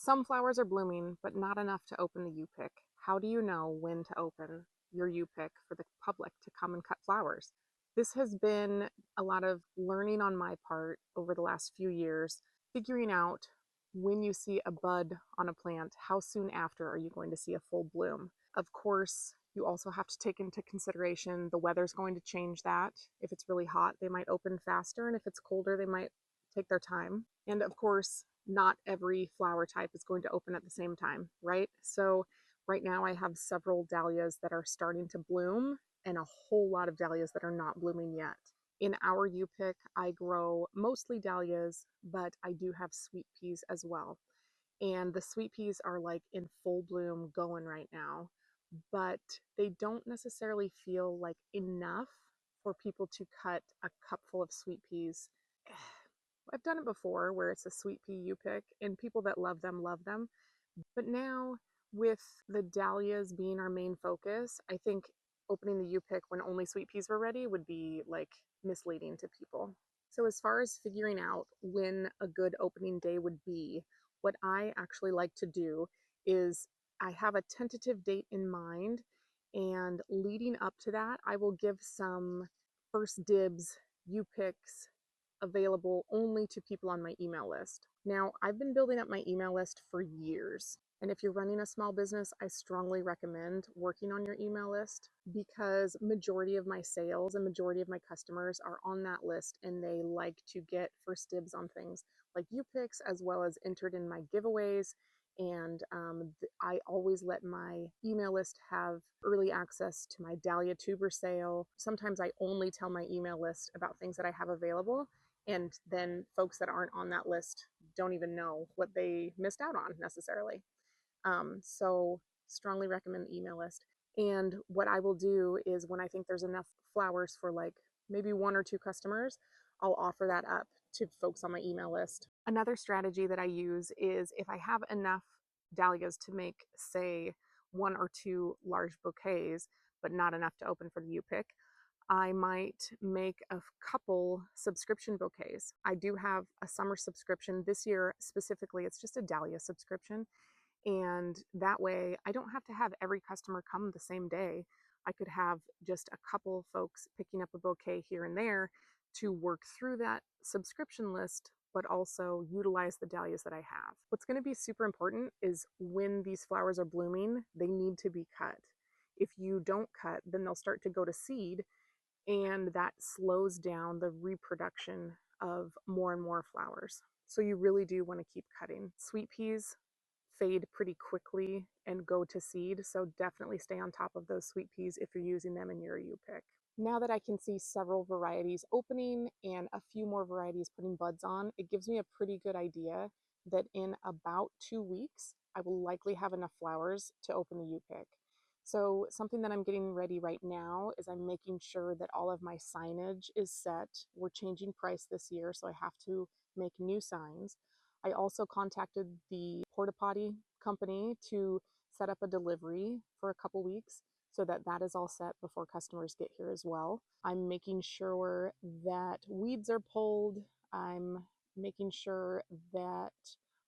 Some flowers are blooming, but not enough to open the U-pick. How do you know when to open your U-pick for the public to come and cut flowers? This has been a lot of learning on my part over the last few years, figuring out when you see a bud on a plant, how soon after are you going to see a full bloom? Of course, you also have to take into consideration the weather's going to change that. If it's really hot, they might open faster, and if it's colder, they might take their time. And of course, not every flower type is going to open at the same time, right? So right now I have several dahlias that are starting to bloom and a whole lot of dahlias that are not blooming yet. In our U-pick, I grow mostly dahlias, but I do have sweet peas as well. And the sweet peas are like in full bloom going right now, but they don't necessarily feel like enough for people to cut a cupful of sweet peas. I've done it before where it's a sweet pea you pick, and people that love them love them. But now, with the dahlias being our main focus, I think opening the U pick when only sweet peas were ready would be like misleading to people. So, as far as figuring out when a good opening day would be, what I actually like to do is I have a tentative date in mind, and leading up to that, I will give some first dibs U picks available only to people on my email list. Now, I've been building up my email list for years. And if you're running a small business, I strongly recommend working on your email list because majority of my sales and majority of my customers are on that list, and they like to get first dibs on things like U-Picks as well as entered in my giveaways. And I always let my email list have early access to my Dahlia tuber sale. Sometimes I only tell my email list about things that I have available, and then folks that aren't on that list don't even know what they missed out on necessarily. So strongly recommend the email list. And what I will do is when I think there's enough flowers for like maybe one or two customers, I'll offer that up to folks on my email list. Another strategy that I use is if I have enough dahlias to make, say, one or two large bouquets, but not enough to open for the U-pick, I might make a couple subscription bouquets. I do have a summer subscription this year specifically. It's just a Dahlia subscription. And that way I don't have to have every customer come the same day. I could have just a couple folks picking up a bouquet here and there to work through that subscription list, but also utilize the dahlias that I have. What's going to be super important is when these flowers are blooming, they need to be cut. If you don't cut, then they'll start to go to seed, and that slows down the reproduction of more and more flowers. So you really do want to keep cutting. Sweet peas fade pretty quickly and go to seed, so definitely stay on top of those sweet peas if you're using them in your U-pick. Now that I can see several varieties opening and a few more varieties putting buds on, it gives me a pretty good idea that in about 2 weeks, I will likely have enough flowers to open the U-pick. So something that I'm getting ready right now is I'm making sure that all of my signage is set. We're changing price this year, so I have to make new signs. I also contacted the porta-potty company to set up a delivery for a couple weeks so that that is all set before customers get here as well. I'm making sure that weeds are pulled. I'm making sure that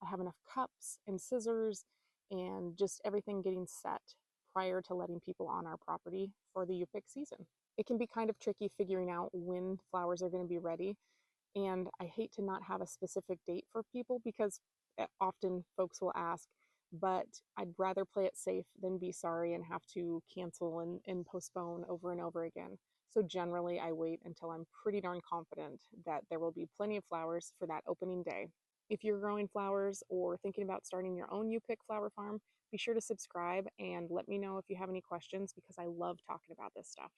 I have enough cups and scissors and just everything getting set prior to letting people on our property for the U-pick season. It can be kind of tricky figuring out when flowers are going to be ready, and I hate to not have a specific date for people because often folks will ask, but I'd rather play it safe than be sorry and have to cancel and postpone over and over again. So generally I wait until I'm pretty darn confident that there will be plenty of flowers for that opening day. If you're growing flowers or thinking about starting your own U-pick flower farm, be sure to subscribe and let me know if you have any questions because I love talking about this stuff.